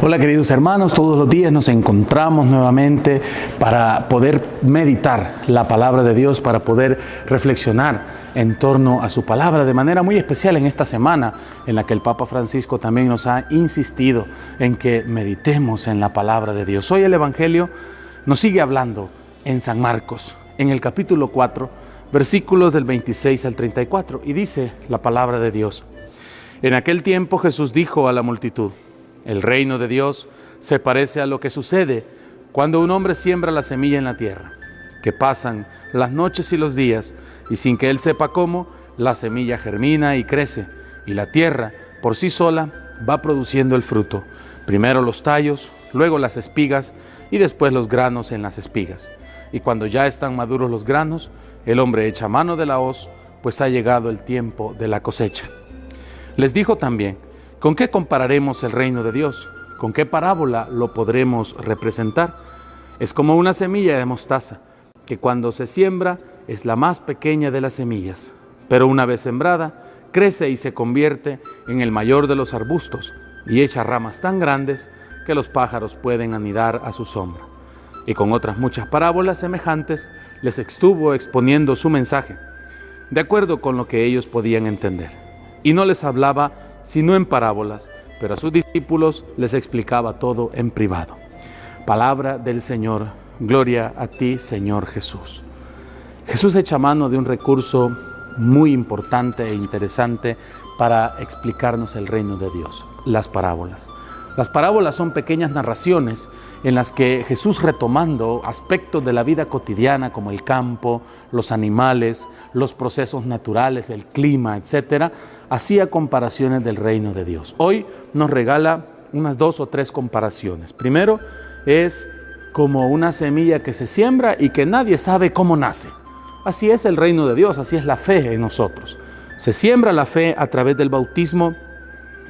Hola queridos hermanos, todos los días nos encontramos nuevamente para poder meditar la palabra de Dios, para poder reflexionar en torno a su palabra de manera muy especial en esta semana en la que el Papa Francisco también nos ha insistido en que meditemos en la palabra de Dios. Hoy el Evangelio nos sigue hablando en San Marcos, en el capítulo 4, versículos del 26 al 34, y dice la palabra de Dios: En aquel tiempo Jesús dijo a la multitud: El reino de Dios se parece a lo que sucede cuando un hombre siembra la semilla en la tierra, que pasan las noches y los días, y sin que él sepa cómo, la semilla germina y crece, y la tierra por sí sola va produciendo el fruto, primero los tallos, luego las espigas, y después los granos en las espigas. Y cuando ya están maduros los granos, el hombre echa mano de la hoz, pues ha llegado el tiempo de la cosecha. Les dijo también: ¿Con qué compararemos el reino de Dios? ¿Con qué parábola lo podremos representar? Es como una semilla de mostaza, que cuando se siembra es la más pequeña de las semillas, pero una vez sembrada, crece y se convierte en el mayor de los arbustos, y echa ramas tan grandes que los pájaros pueden anidar a su sombra. Y con otras muchas parábolas semejantes les estuvo exponiendo su mensaje, de acuerdo con lo que ellos podían entender. Y no les hablaba sino en parábolas, pero a sus discípulos les explicaba todo en privado. Palabra del Señor, gloria a ti, Señor Jesús. Jesús echa mano de un recurso muy importante e interesante para explicarnos el reino de Dios: las parábolas. Las parábolas son pequeñas narraciones en las que Jesús, retomando aspectos de la vida cotidiana como el campo, los animales, los procesos naturales, el clima, etc., hacía comparaciones del reino de Dios. Hoy nos regala unas 2 o 3 comparaciones. Primero, es como una semilla que se siembra y que nadie sabe cómo nace. Así es el reino de Dios, así es la fe en nosotros. Se siembra la fe a través del bautismo,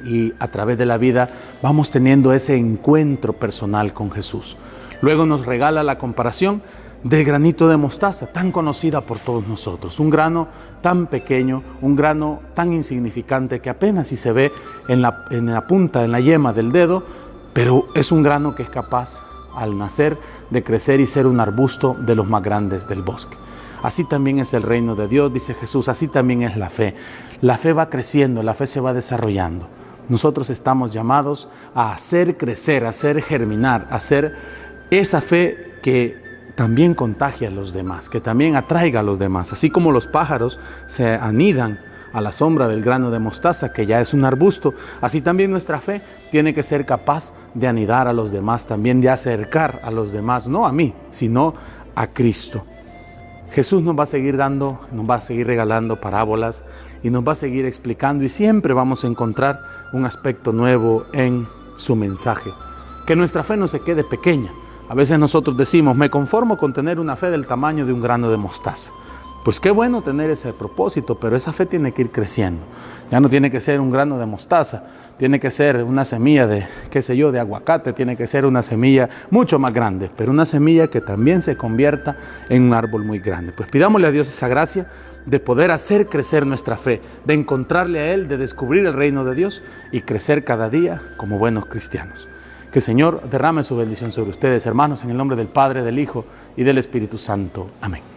y a través de la vida vamos teniendo ese encuentro personal con Jesús. Luego nos regala la comparación del granito de mostaza, tan conocida por todos nosotros. Un grano tan pequeño, un grano tan insignificante que apenas si se ve en la punta, en la yema del dedo, pero es un grano que es capaz, al nacer, de crecer y ser un arbusto de los más grandes del bosque. Así también es el reino de Dios, dice Jesús, así también es la fe. La fe va creciendo, la fe se va desarrollando. Nosotros estamos llamados a hacer crecer, a hacer germinar, a hacer esa fe que también contagia a los demás, que también atraiga a los demás. Así como los pájaros se anidan a la sombra del grano de mostaza, que ya es un arbusto, así también nuestra fe tiene que ser capaz de anidar a los demás, también de acercar a los demás, no a mí, sino a Cristo. Jesús nos va a seguir dando, nos va a seguir regalando parábolas y nos va a seguir explicando, y siempre vamos a encontrar un aspecto nuevo en su mensaje. Que nuestra fe no se quede pequeña. A veces nosotros decimos: me conformo con tener una fe del tamaño de un grano de mostaza. Pues qué bueno tener ese propósito, pero esa fe tiene que ir creciendo. Ya no tiene que ser un grano de mostaza, tiene que ser una semilla de, de aguacate, tiene que ser una semilla mucho más grande, pero una semilla que también se convierta en un árbol muy grande. Pues pidámosle a Dios esa gracia de poder hacer crecer nuestra fe, de encontrarle a Él, de descubrir el reino de Dios y crecer cada día como buenos cristianos. Que el Señor derrame su bendición sobre ustedes, hermanos, en el nombre del Padre, del Hijo y del Espíritu Santo. Amén.